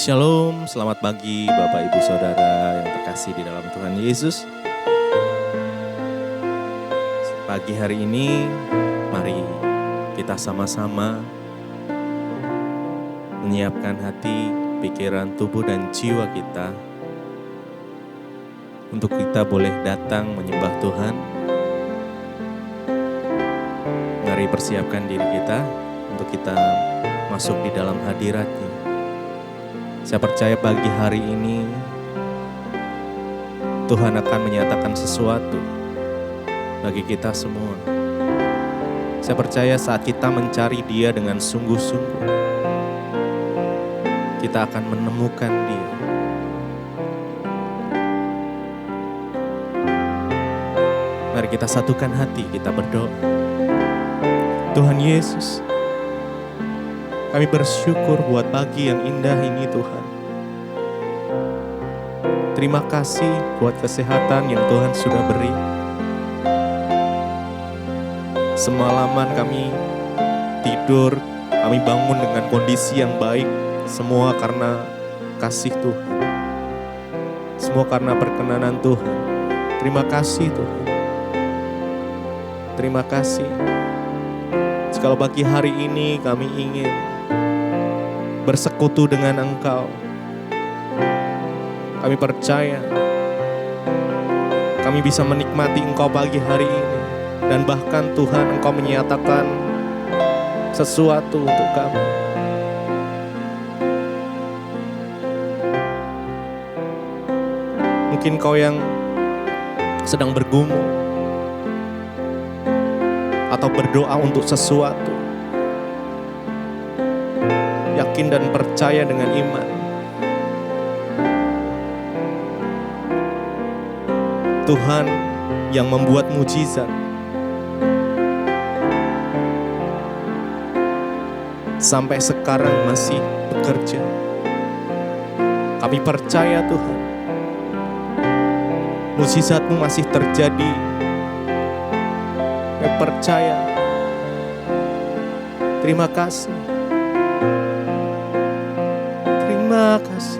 Shalom, selamat pagi Bapak Ibu Saudara yang terkasih di dalam Tuhan Yesus. Pagi hari ini, mari kita sama-sama menyiapkan hati, pikiran, tubuh, dan jiwa kita untuk kita boleh datang menyembah Tuhan. Mari persiapkan diri kita untuk kita masuk di dalam hadirat-Nya. Saya percaya pagi hari ini Tuhan akan menyatakan sesuatu bagi kita semua. Saya percaya saat kita mencari Dia dengan sungguh-sungguh, kita akan menemukan Dia. Mari kita satukan hati, kita berdoa. Tuhan Yesus, kami bersyukur buat pagi yang indah ini Tuhan. Terima kasih buat kesehatan yang Tuhan sudah beri. Semalaman kami tidur, kami bangun dengan kondisi yang baik. Semua karena kasih Tuhan. Semua karena perkenanan Tuhan. Terima kasih Tuhan. Terima kasih. Jikalau pagi hari ini kami ingin bersekutu dengan Engkau, kami percaya kami bisa menikmati Engkau pagi hari ini. Dan bahkan Tuhan, Engkau menyatakan sesuatu untuk kami. Mungkin kau yang sedang bergumul atau berdoa untuk sesuatu, yakin dan percaya dengan iman. Tuhan yang membuat mujizat sampai sekarang masih bekerja. Kami percaya Tuhan, mujizat-Mu masih terjadi. Kami percaya. Terima kasih. Terima kasih.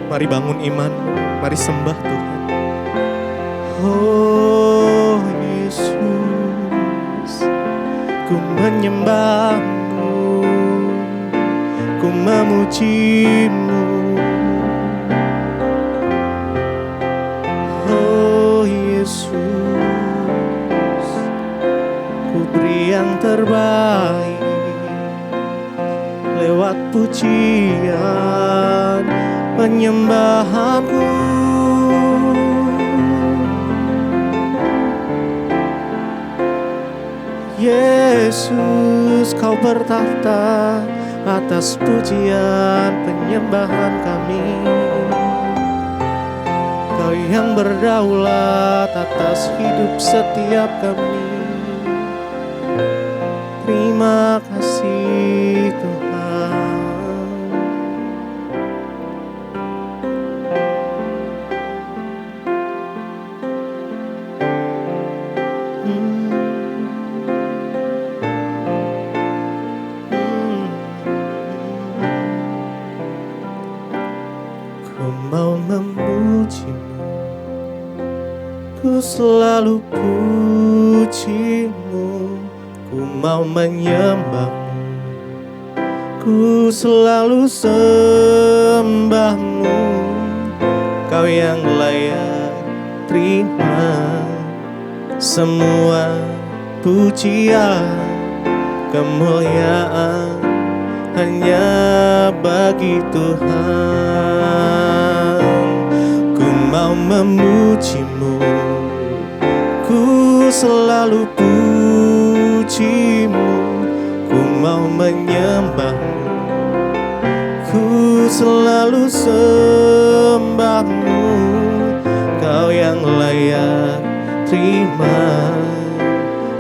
Mari bangun iman-Mu, mari sembah Tuhan. Oh Yesus, ku menyembah-Mu, ku memuji-Mu. Oh Yesus, ku beri yang terbaik lewat pujian penyembahanku. Yesus, Kau bertahta atas pujian penyembahan kami. Kau yang berdaulat atas hidup setiap kami. Terima kasih Tuhan. Ku selalu puji-Mu, ku mau menyembah-Mu, ku selalu sembah-Mu. Kau yang layak terima semua pujian, kemuliaan hanya bagi Tuhan. Ku mau memuji-Mu, ku selalu puji-Mu, ku mau menyembah-Mu, ku selalu sembah-Mu. Kau yang layak terima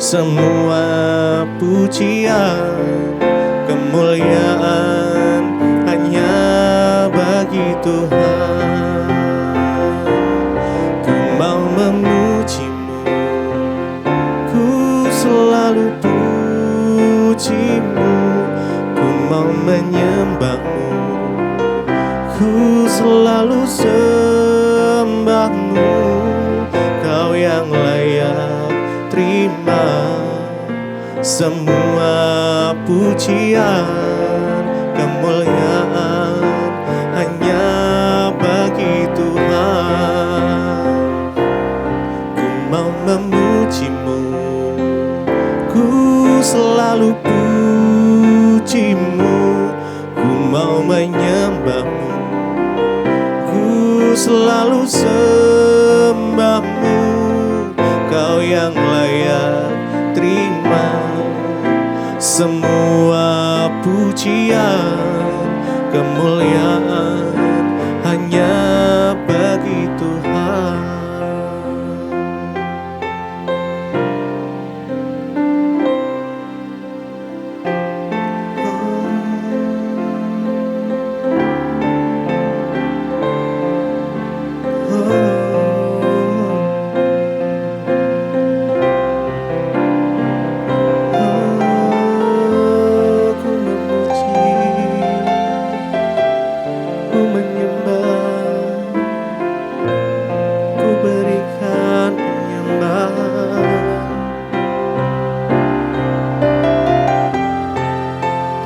semua pujian, kemuliaan hanya bagi Tuhan. Ku mau memuji-Mu, ku selalu puji-Mu, ku mau menyembahmu, ku selalu sembahmu. Kau yang layak terima semua pujian, kemuliaan hanya bagi Tuhan. Ku mau memujimu, ku selalu pujimu. Ku mau menyembahmu, ku selalu sembahmu. Kau yang layak terima semua pujian, kemuliaan hanya bagi Tuhan.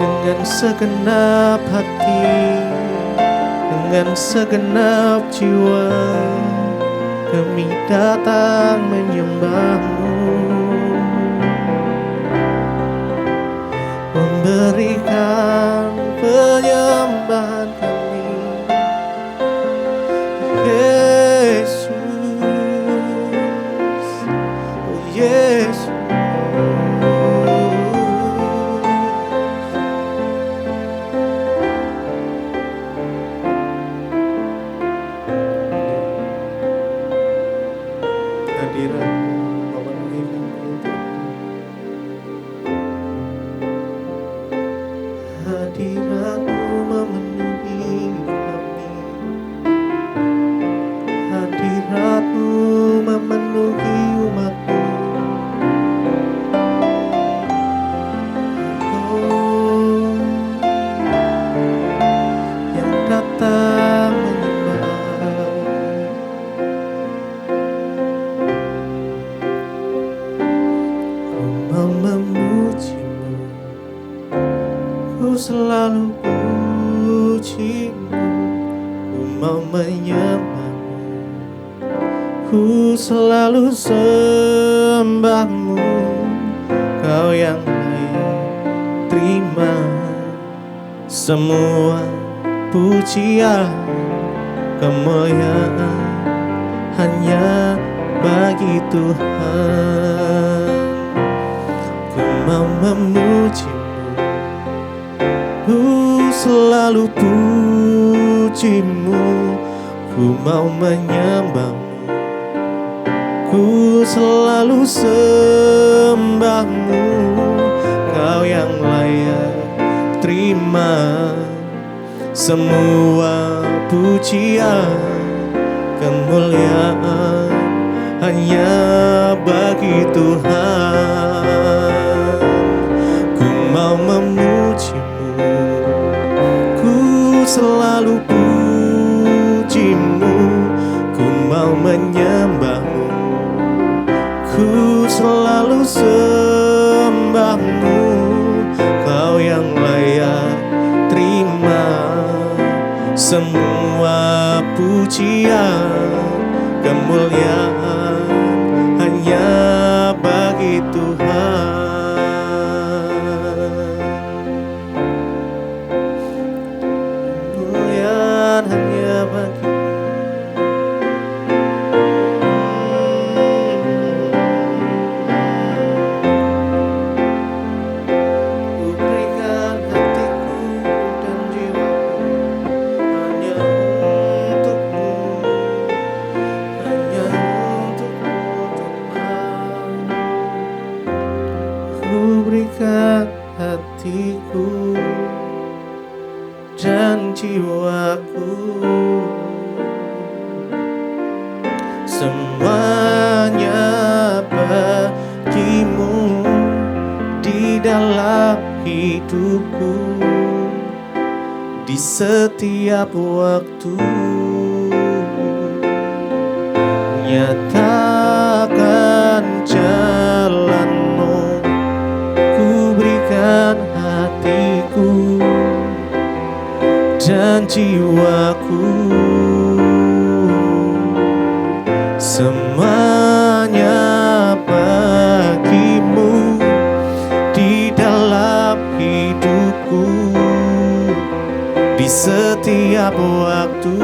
Dengan segenap hati, dengan segenap jiwa, kami datang menyembahmu, memberikan penyembahan kami, Yesus, oh Yesus. Hadirat-Mu memenuhi kami, hadirat-Mu memenuhi umat-Mu. Oh, yang datang menyembah, ku mau memuji-Mu, ku selalu puji-Mu. Ku mau menyembah-Mu, ku selalu sembah-Mu. Kau yang layak terima semua pujian, kemuliaan hanya bagi Tuhan. Ku mau memuji-Mu, ku selalu puji-Mu. Ku mau menyembah-Mu, ku selalu sembah-Mu. Kau yang layak terima semua pujian, kemuliaan hanya bagi Tuhan. Ku mau memuji-Mu, ku selalu puji-Mu. Ku mau menyembah-Mu, ku selalu sembah-Mu. Kau yang layak terima semua pujian, kemuliaan hanya bagi Tuhan. Kemuliaan hanya bagi hatiku dan jiwaku, semuanya bagimu di dalam hidupku. di setiap waktu. Nyatakan jalan-Mu, ku berikan hatiku dan jiwaku, semuanya bagi-Mu di dalam hidupku, di setiap waktu.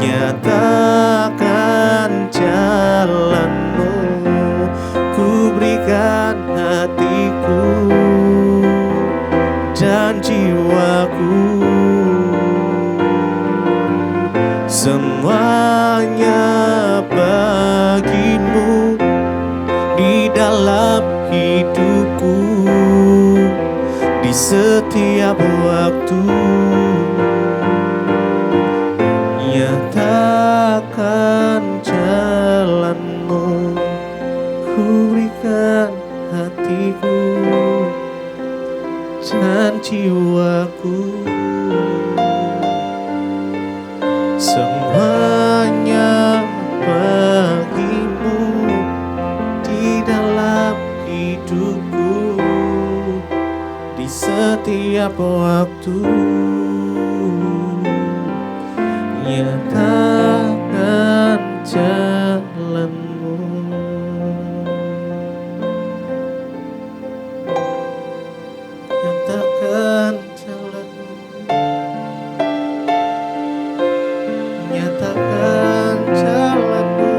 Nyatakan jalan-Mu, ku berikan hatiku dan jiwaku, semuanya bagi-Mu di dalam hidupku, di setiap waktu. Nyatakan jalan-Mu, ku berikan hatiku dan jiwaku, semuanya bagi-Mu di dalam hidupku, di setiap waktu. Nyatakan jalan-Mu. Nyatakan jalan-Mu. Nyatakan jalan-Mu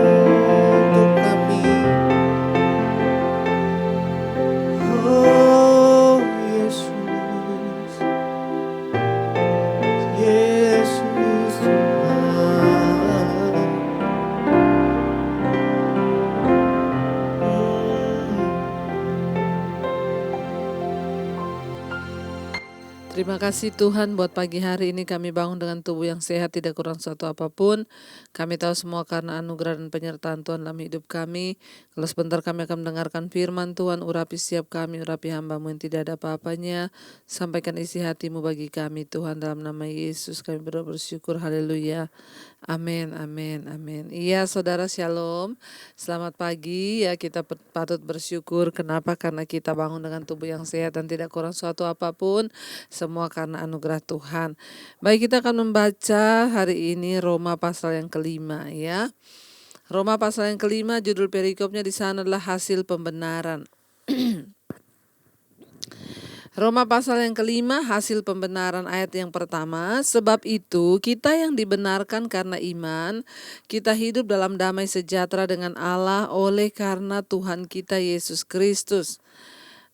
untuk kami. Oh Yesus, Yesus Tuhan. Terima kasih Tuhan buat pagi hari ini kami bangun dengan tubuh yang sehat, tidak kurang suatu apapun. Kami tahu semua karena anugerah dan penyertaan Tuhan dalam hidup kami. Kalau sebentar kami akan mendengarkan firman Tuhan, urapi setiap kami, urapi hamba-Mu yang tidak ada apa-apanya. Sampaikan isi hati-Mu bagi kami Tuhan, dalam nama Yesus kami bersyukur, haleluya. Amin, amin, amin. Iya saudara, shalom. Selamat pagi ya, kita patut bersyukur. Kenapa? Karena kita bangun dengan tubuh yang sehat dan tidak kurang suatu apapun. Semua karena anugerah Tuhan. Baik, kita akan membaca hari ini Roma pasal yang kelima ya. Roma pasal yang kelima, judul perikopnya di sana adalah hasil pembenaran. Roma pasal yang kelima, hasil pembenaran, ayat yang pertama. Sebab itu kita yang dibenarkan karena iman, kita hidup dalam damai sejahtera dengan Allah oleh karena Tuhan kita Yesus Kristus.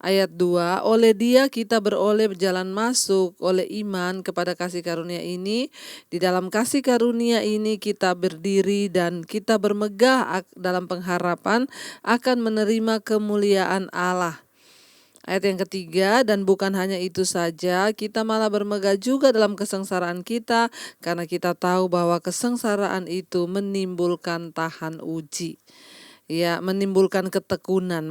Ayat 2, oleh Dia kita beroleh berjalan masuk oleh iman kepada kasih karunia ini. Di dalam kasih karunia ini kita berdiri dan kita bermegah dalam pengharapan akan menerima kemuliaan Allah. Ayat yang ketiga, dan bukan hanya itu saja, kita malah bermegah juga dalam kesengsaraan kita, karena kita tahu bahwa kesengsaraan itu menimbulkan tahan uji. Ya, menimbulkan ketekunan.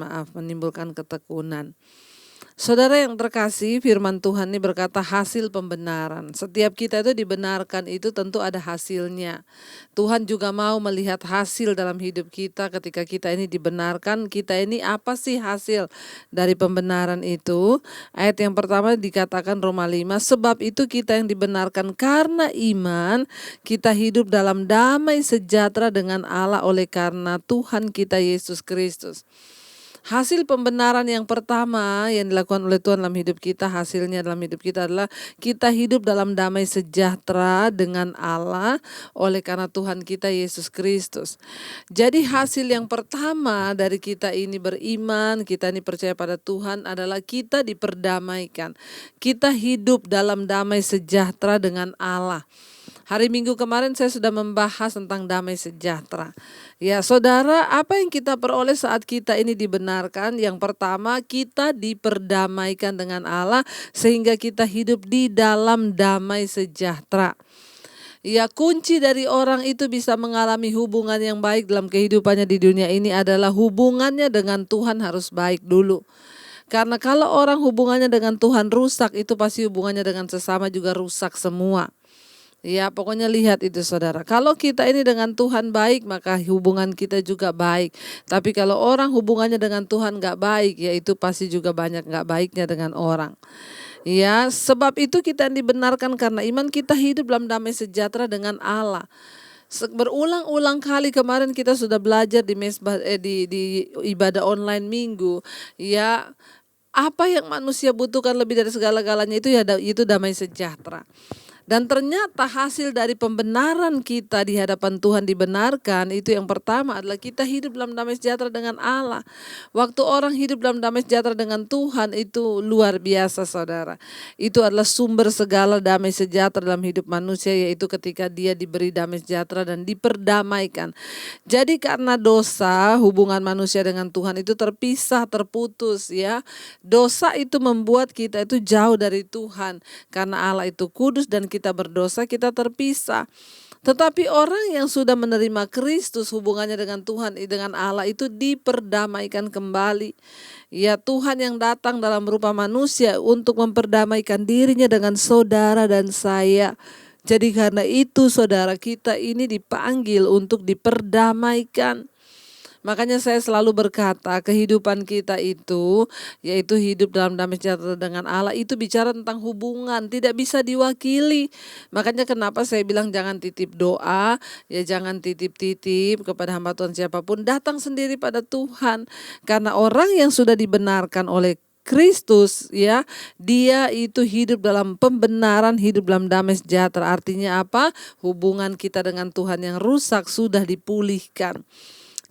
Saudara yang terkasih, firman Tuhan ini berkata hasil pembenaran. Setiap kita itu dibenarkan itu tentu ada hasilnya. Tuhan juga mau melihat hasil dalam hidup kita ketika kita ini dibenarkan. Kita ini apa sih hasil dari pembenaran itu? Ayat yang pertama dikatakan Roma 5, sebab itu kita yang dibenarkan karena iman, kita hidup dalam damai sejahtera dengan Allah oleh karena Tuhan kita Yesus Kristus. Hasil pembenaran yang pertama yang dilakukan oleh Tuhan dalam hidup kita, hasilnya dalam hidup kita adalah kita hidup dalam damai sejahtera dengan Allah oleh karena Tuhan kita Yesus Kristus. Jadi hasil yang pertama dari kita ini beriman, kita ini percaya pada Tuhan adalah kita diperdamaikan. Kita hidup dalam damai sejahtera dengan Allah. Hari Minggu kemarin saya sudah membahas tentang damai sejahtera. Ya saudara, apa yang kita peroleh saat kita ini dibenarkan? Yang pertama, kita diperdamaikan dengan Allah sehingga kita hidup di dalam damai sejahtera. Ya, kunci dari orang itu bisa mengalami hubungan yang baik dalam kehidupannya di dunia ini adalah hubungannya dengan Tuhan harus baik dulu. Karena kalau orang hubungannya dengan Tuhan rusak, itu pasti hubungannya dengan sesama juga rusak semua. Ya, pokoknya lihat itu saudara. Kalau kita ini dengan Tuhan baik, maka hubungan kita juga baik. Tapi kalau orang hubungannya dengan Tuhan gak baik, ya itu pasti juga banyak gak baiknya dengan orang. Ya, sebab itu kita dibenarkan karena iman kita hidup dalam damai sejahtera dengan Allah. Berulang-ulang kali kemarin kita sudah belajar di di ibadah online minggu. Ya, apa yang manusia butuhkan lebih dari segala-galanya itu damai sejahtera. Dan ternyata hasil dari pembenaran kita di hadapan Tuhan dibenarkan, itu yang pertama adalah kita hidup dalam damai sejahtera dengan Allah. Waktu orang hidup dalam damai sejahtera dengan Tuhan itu luar biasa saudara. Itu adalah sumber segala damai sejahtera dalam hidup manusia, yaitu ketika dia diberi damai sejahtera dan diperdamaikan. Jadi karena dosa, hubungan manusia dengan Tuhan itu terpisah, terputus ya. Dosa itu membuat kita itu jauh dari Tuhan. Karena Allah itu kudus dan kita berdosa, kita terpisah. Tetapi orang yang sudah menerima Kristus, hubungannya dengan Tuhan, dengan Allah itu diperdamaikan kembali. Ya, Tuhan yang datang dalam rupa manusia untuk memperdamaikan dirinya dengan saudara dan saya. Jadi karena itu saudara, kita ini dipanggil untuk diperdamaikan. Makanya saya selalu berkata kehidupan kita itu, yaitu hidup dalam damai sejahtera dengan Allah, itu bicara tentang hubungan, tidak bisa diwakili. Makanya kenapa saya bilang jangan titip doa, ya jangan titip-titip kepada hamba Tuhan siapapun, datang sendiri pada Tuhan. Karena orang yang sudah dibenarkan oleh Kristus ya, dia itu hidup dalam pembenaran, hidup dalam damai sejahtera. Artinya apa? Hubungan kita dengan Tuhan yang rusak sudah dipulihkan.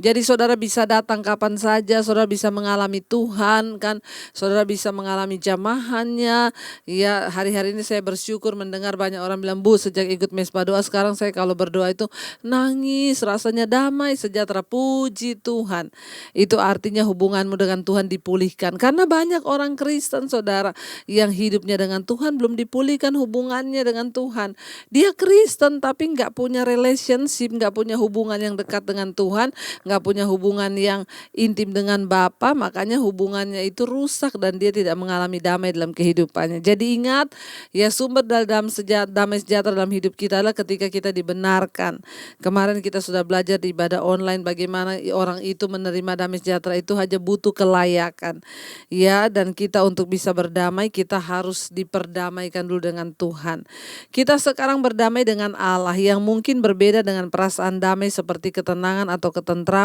Jadi saudara bisa datang kapan saja, saudara bisa mengalami Tuhan kan, saudara bisa mengalami jamahannya. Ya, hari-hari ini saya bersyukur mendengar banyak orang bilang, Bu, sejak ikut mesbah doa sekarang saya kalau berdoa itu nangis, rasanya damai, sejahtera, puji Tuhan. Itu artinya hubunganmu dengan Tuhan dipulihkan. Karena banyak orang Kristen saudara yang hidupnya dengan Tuhan belum dipulihkan hubungannya dengan Tuhan. Dia Kristen tapi gak punya relationship, gak punya hubungan yang dekat dengan Tuhan, gak punya hubungan yang intim dengan Bapa, makanya hubungannya itu rusak dan dia tidak mengalami damai dalam kehidupannya. Jadi ingat, ya sumber dalam damai sejahtera dalam hidup kita adalah ketika kita dibenarkan. Kemarin kita sudah belajar di ibadah online bagaimana orang itu menerima damai sejahtera itu hanya butuh kelayakan. Ya, dan kita untuk bisa berdamai kita harus diperdamaikan dulu dengan Tuhan. Kita sekarang berdamai dengan Allah yang mungkin berbeda dengan perasaan damai seperti ketenangan atau ketentraman.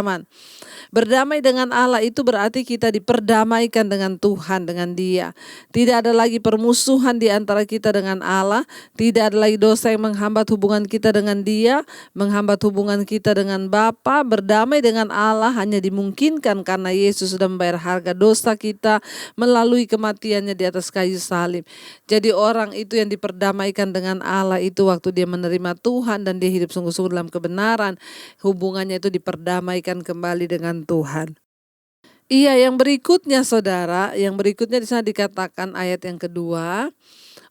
Berdamai dengan Allah itu berarti kita diperdamaikan dengan Tuhan, dengan Dia. Tidak ada lagi permusuhan di antara kita dengan Allah. Tidak ada lagi dosa yang menghambat hubungan kita dengan Dia, menghambat hubungan kita dengan Bapa. Berdamai dengan Allah hanya dimungkinkan karena Yesus sudah membayar harga dosa kita melalui kematiannya di atas kayu salib. Jadi orang itu yang diperdamaikan dengan Allah itu waktu dia menerima Tuhan dan dia hidup sungguh-sungguh dalam kebenaran, hubungannya itu diperdamaikan kembali dengan Tuhan. Iya, yang berikutnya saudara, yang berikutnya di sana dikatakan ayat yang kedua,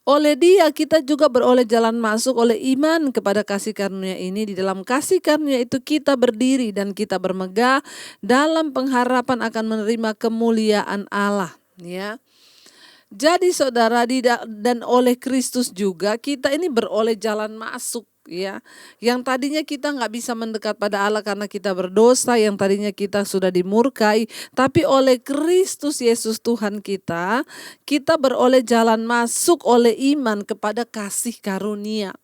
oleh Dia kita juga beroleh jalan masuk oleh iman kepada kasih karunia ini. Di dalam kasih karunia itu kita berdiri dan kita bermegah dalam pengharapan akan menerima kemuliaan Allah. Ya. Jadi saudara, dan oleh Kristus juga kita ini beroleh jalan masuk. Ya, yang tadinya kita nggak bisa mendekat pada Allah karena kita berdosa, yang tadinya kita sudah dimurkai, tapi oleh Kristus Yesus Tuhan kita beroleh jalan masuk oleh iman kepada kasih karunia.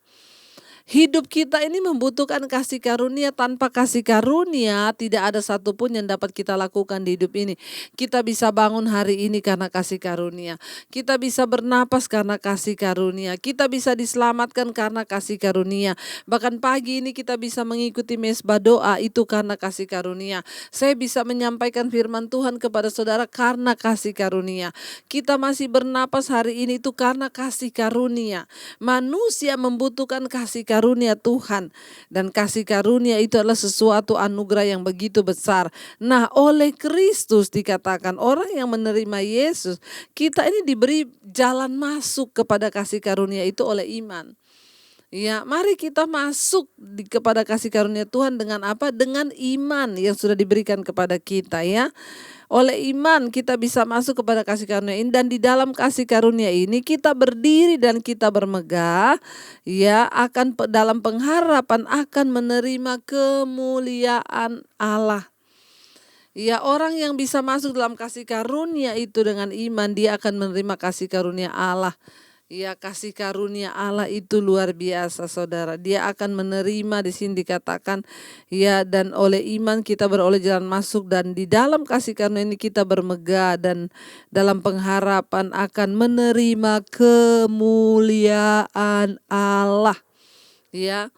Hidup kita ini membutuhkan kasih karunia. Tanpa kasih karunia tidak ada satupun yang dapat kita lakukan di hidup ini. Kita bisa bangun hari ini karena kasih karunia. Kita bisa bernapas karena kasih karunia. Kita bisa diselamatkan karena kasih karunia. Bahkan pagi ini kita bisa mengikuti mesbah doa itu karena kasih karunia. Saya bisa menyampaikan firman Tuhan kepada saudara karena kasih karunia. Kita masih bernapas hari ini itu karena kasih karunia. Manusia membutuhkan kasih karunia Tuhan, dan kasih karunia itu adalah sesuatu anugerah yang begitu besar. Nah, oleh Kristus dikatakan orang yang menerima Yesus, kita ini diberi jalan masuk kepada kasih karunia itu oleh iman. Ya, mari kita masuk kepada kasih karunia Tuhan dengan apa? Dengan iman yang sudah diberikan kepada kita ya. Oleh iman kita bisa masuk kepada kasih karunia ini, dan di dalam kasih karunia ini kita berdiri dan kita bermegah ya dalam pengharapan akan menerima kemuliaan Allah. Ya, orang yang bisa masuk dalam kasih karunia itu dengan iman, dia akan menerima kasih karunia Allah. Ya, kasih karunia Allah itu luar biasa, saudara. Dia akan menerima, di sini dikatakan ya, dan oleh iman kita beroleh jalan masuk, dan di dalam kasih karunia ini kita bermegah dan dalam pengharapan akan menerima kemuliaan Allah. Ya,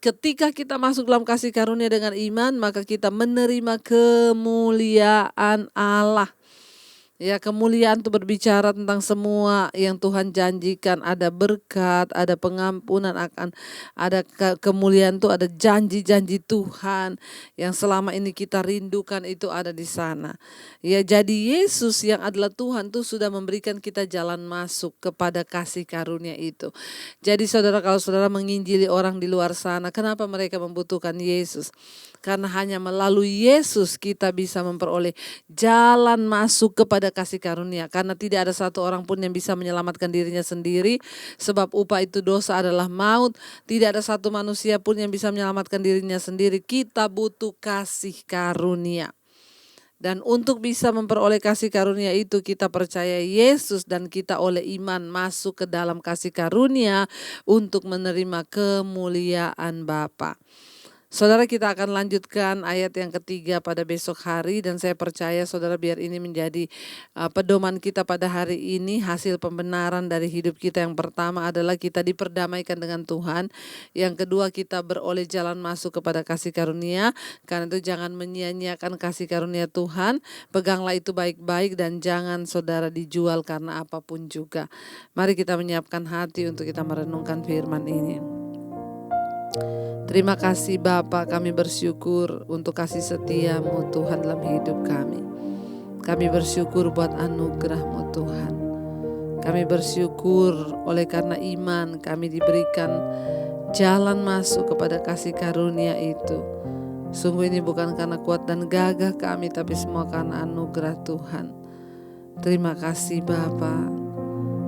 ketika kita masuk dalam kasih karunia dengan iman, maka kita menerima kemuliaan Allah. Ya, kemuliaan itu berbicara tentang semua yang Tuhan janjikan, ada berkat, ada pengampunan, akan ada kemuliaan itu, ada janji-janji Tuhan yang selama ini kita rindukan itu ada di sana. Ya, jadi Yesus yang adalah Tuhan itu sudah memberikan kita jalan masuk kepada kasih karunia itu. Jadi saudara, kalau saudara menginjili orang di luar sana, kenapa mereka membutuhkan Yesus? Karena hanya melalui Yesus kita bisa memperoleh jalan masuk kepada kasih karunia. Karena tidak ada satu orang pun yang bisa menyelamatkan dirinya sendiri, sebab upah itu dosa adalah maut. Tidak ada satu manusia pun yang bisa menyelamatkan dirinya sendiri. Kita butuh kasih karunia. Dan untuk bisa memperoleh kasih karunia itu, kita percaya Yesus dan kita oleh iman masuk ke dalam kasih karunia untuk menerima kemuliaan Bapa. Saudara, kita akan lanjutkan ayat yang ketiga pada besok hari, dan saya percaya saudara, biar ini menjadi pedoman kita pada hari ini. Hasil pembenaran dari hidup kita yang pertama adalah kita diperdamaikan dengan Tuhan. Yang kedua, kita beroleh jalan masuk kepada kasih karunia. Karena itu jangan menyia-nyiakan kasih karunia Tuhan. Peganglah itu baik-baik dan jangan saudara dijual karena apapun juga. Mari kita menyiapkan hati untuk kita merenungkan firman ini. Terima kasih Bapa, kami bersyukur untuk kasih setia-Mu Tuhan dalam hidup kami. Kami bersyukur buat anugerah-Mu Tuhan. Kami bersyukur oleh karena iman kami diberikan jalan masuk kepada kasih karunia itu. Sungguh ini bukan karena kuat dan gagah kami, tapi semua karena anugerah Tuhan. Terima kasih Bapa.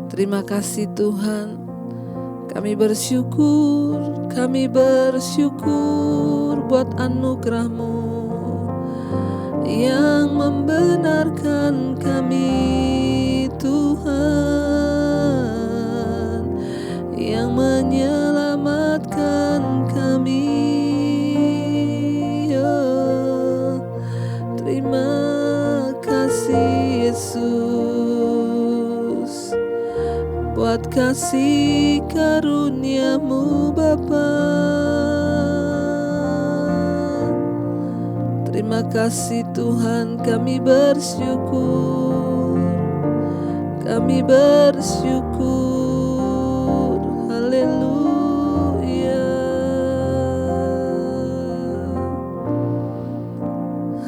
Terima kasih Tuhan. Kami bersyukur buat anugerah-Mu yang membenarkan kami Tuhan, yang menyelamatkan kami. Oh, terima kasih Yesus buat kasih karunia-Mu Bapa. Terima kasih Tuhan, kami bersyukur. Kami bersyukur. Haleluya.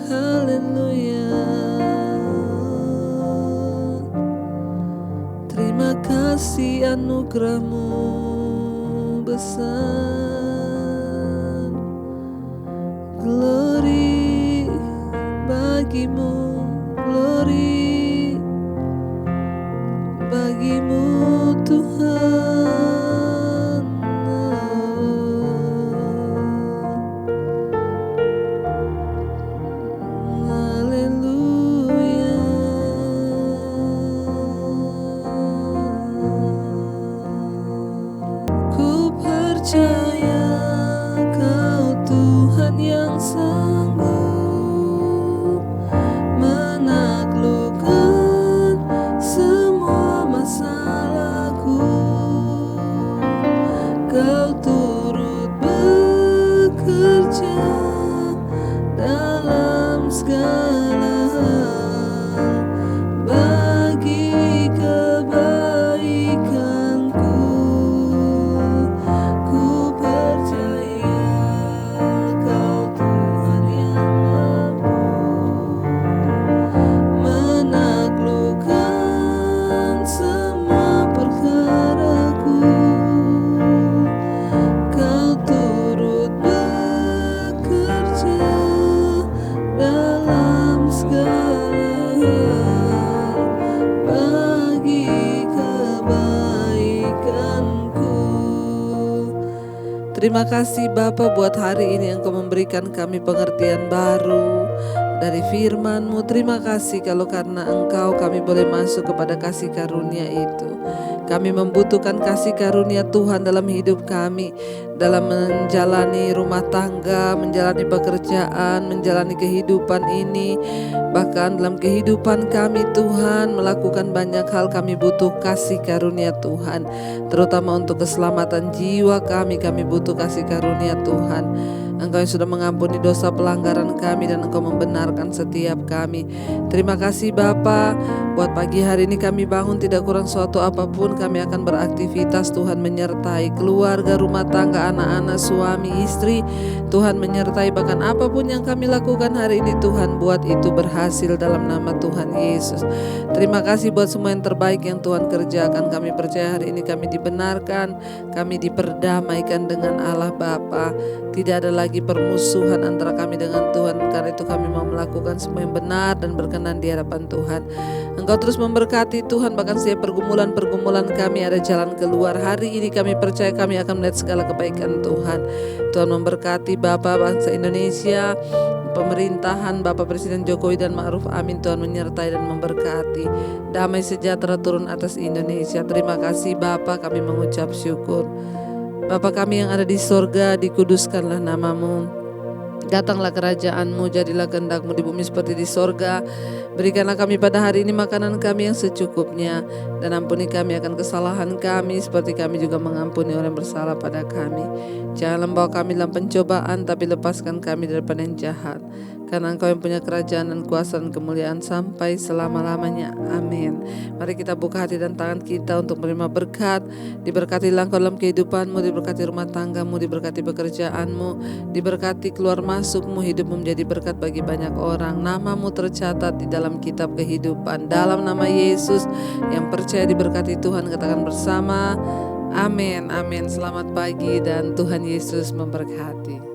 Haleluya. Terima kasih anugerah-Mu besar. Glory bagi-Mu, glory bagi-Mu Tuhan. Haleluya. Ku percaya Kau Tuhan yang sanggup menaklukkan semua masalahku. Kau turut bekerja dalam segala hal bagi kebaikanku. Ku percaya Kau Tuhan yang mampu menaklukkan semua perkaraku. Kau turut bekerja dalam Terima kasih Bapa buat hari ini Engkau memberikan kami pengertian baru dari firman-Mu. Terima kasih kalau karena Engkau kami boleh masuk kepada kasih karunia itu. Kami membutuhkan kasih karunia Tuhan dalam hidup kami, dalam menjalani rumah tangga, menjalani pekerjaan, menjalani kehidupan ini. Bahkan dalam kehidupan kami Tuhan, melakukan banyak hal kami butuh kasih karunia Tuhan. Terutama untuk keselamatan jiwa kami butuh kasih karunia Tuhan. Engkau yang sudah mengampuni dosa pelanggaran kami dan Engkau membenarkan setiap kami. Terima kasih Bapa, buat pagi hari ini kami bangun tidak kurang suatu apapun, kami akan beraktivitas. Tuhan menyertai keluarga, rumah tangga, anak-anak, suami, istri. Tuhan menyertai bahkan apapun yang kami lakukan hari ini, Tuhan buat itu berhasil dalam nama Tuhan Yesus. Terima kasih buat semua yang terbaik yang Tuhan kerjakan. Kami percaya hari ini kami dibenarkan, kami diperdamaikan dengan Allah Bapa. Tidak ada lagi permusuhan antara kami dengan Tuhan. Karena itu kami mau melakukan semua yang benar dan berkenan di hadapan Tuhan. Engkau terus memberkati Tuhan, bahkan setiap pergumulan-pergumulan kami ada jalan keluar. Hari ini kami percaya kami akan melihat segala kebaikan Tuhan. Tuhan memberkati Bapak bangsa Indonesia, pemerintahan Bapak Presiden Jokowi dan Ma'ruf Amin. Tuhan menyertai dan memberkati. Damai sejahtera turun atas Indonesia. Terima kasih Bapak, kami mengucap syukur. Bapa kami yang ada di sorga, dikuduskanlah namamu. Datanglah kerajaan-Mu, jadilah kehendak-Mu di bumi seperti di sorga. Berikanlah kami pada hari ini makanan kami yang secukupnya. Dan ampuni kami akan kesalahan kami, seperti kami juga mengampuni orang yang bersalah pada kami. Jangan membawa kami dalam pencobaan, tapi lepaskan kami daripada yang jahat. Karena Engkau yang punya kerajaan dan kuasa dan kemuliaan sampai selama-lamanya. Amin. Mari kita buka hati dan tangan kita untuk menerima berkat. Diberkatilah Engkau dalam kehidupanmu, diberkati rumah tanggamu, diberkati pekerjaanmu, diberkati keluar masukmu, hidupmu menjadi berkat bagi banyak orang. Namamu tercatat di dalam kitab kehidupan. Dalam nama Yesus yang percaya diberkati Tuhan, katakan bersama, amin, amin. Selamat pagi dan Tuhan Yesus memberkati.